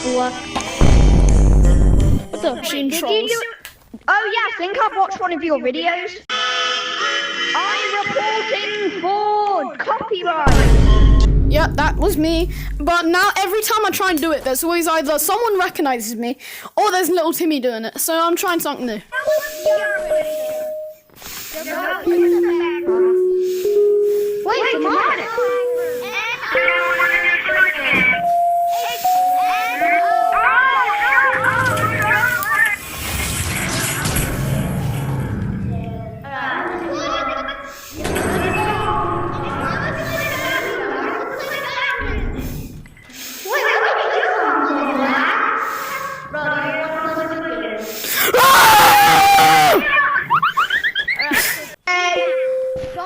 What the Machine did trolls. you? Oh yeah, I think I've watched one of your videos. I'm reporting for copyright. Yep, that was me. But now every time I try and do it, there's always either someone recognizes me or there's little Timmy doing it. So I'm trying something new. Wait a minute.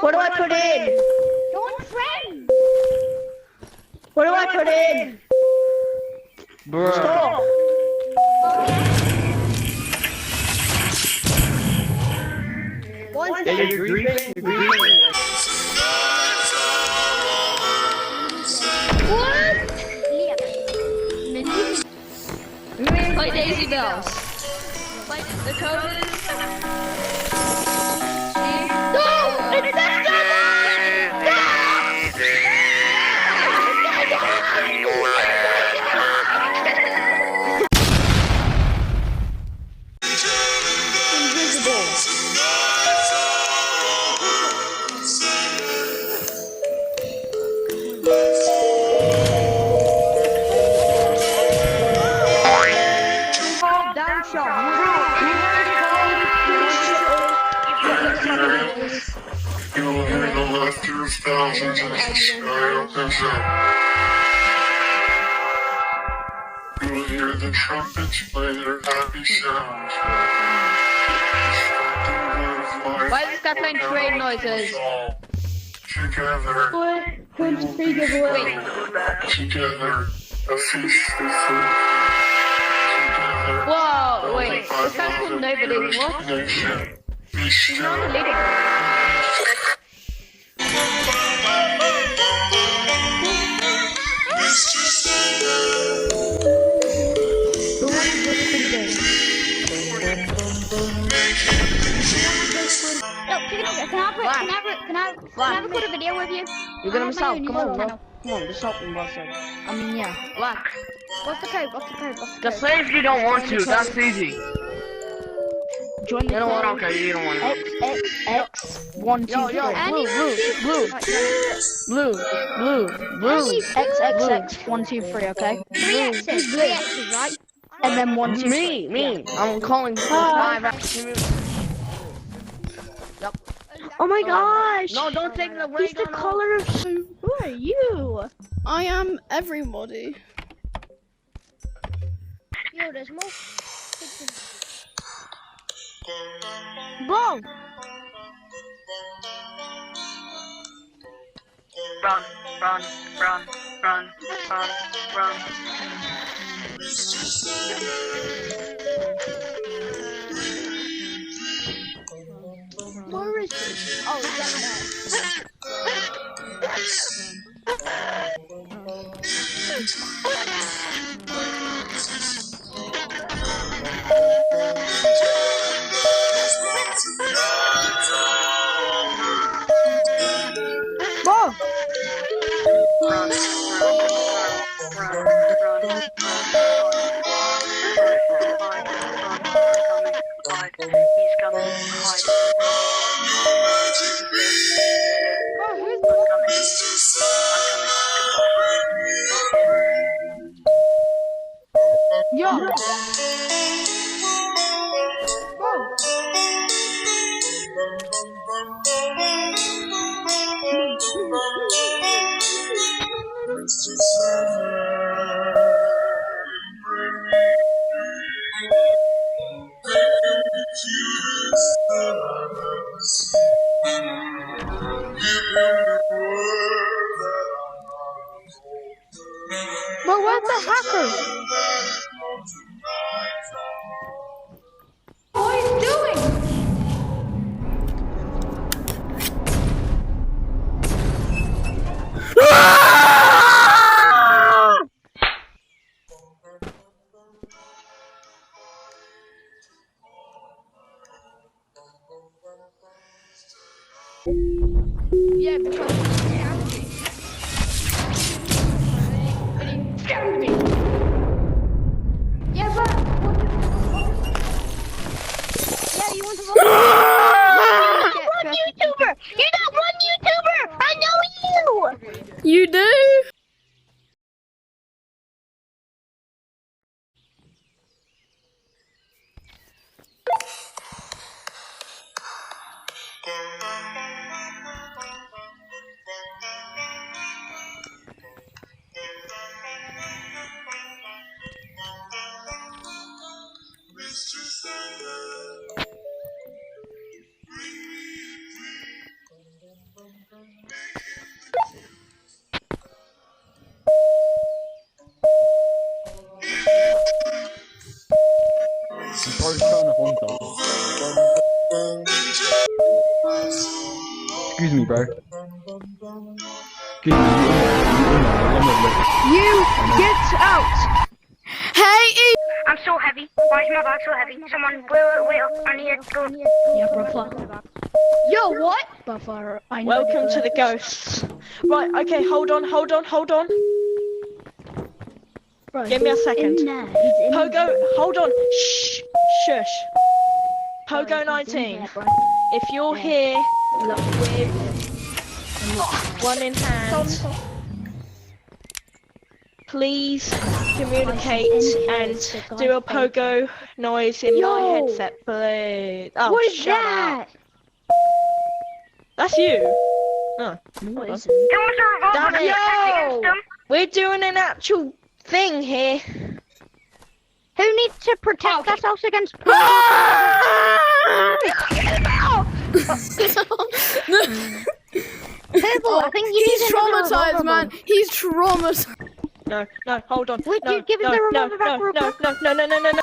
What do I put in? Don't friend. What do I put in? Bruh. Stop. Yeah, you're griefing. Play Daisy Bells. Play the code is. Thousands as the sky opens up. You'll hear the trumpets play their happy sound. Why is this guy playing train noises? Together, together, a feast of food. Together, Whoa, wait. This guy's called Nobody. What? nation, be He's still. not the leader. Can I record a video with you? You're gonna miss out. Come on, bro. Come on, just help me, Buster. I mean, yeah. Black. What's the code? What's the code? What's the Just code? say if you don't want to, that's easy. Join the You don't want code. okay, you don't want to. XXX 1 2 Yo, 3. yo, blue. XXX 1 2 3. Okay. 3 X's. 3 X's, right? And then 1 2 3. Me. I'm calling five. Oh my gosh! No, don't take the ray He's the gun off. color of. Who are you? I am everybody. Yo, there's more. Whoa! Run. Where is he? Oh, he's up there. Yo! But where's the hacker? What are you doing? You do? Bro's trying to hunt us. Excuse me, bro. Excuse me. You get out! Hey, I'm so heavy. Why is my bag so heavy? Someone, wait up. I need to go. Yeah, buffer. Yo, what? Buffer. I know Welcome to the ghosts. Right, okay, hold on. Bro, Give me a he's second. in there, he's in Pogo, there. hold on. Shh. Shush. Pogo Bro, he's in 19. there, bro. If you're here Look, with one in hand, please communicate and do a pogo noise in my Yo! headset, please. Oh, what is shut that? up. That's you. Oh, What is Who wants a revolver Damn to it. protect against them? we're doing an actual thing here. Who needs to protect ourselves against Purple, I think you he's need another traumatized, revolver, man. bro. He's traumatized. No, hold on. Would no, you give him no, the no, revolver back no, real no, quick? no.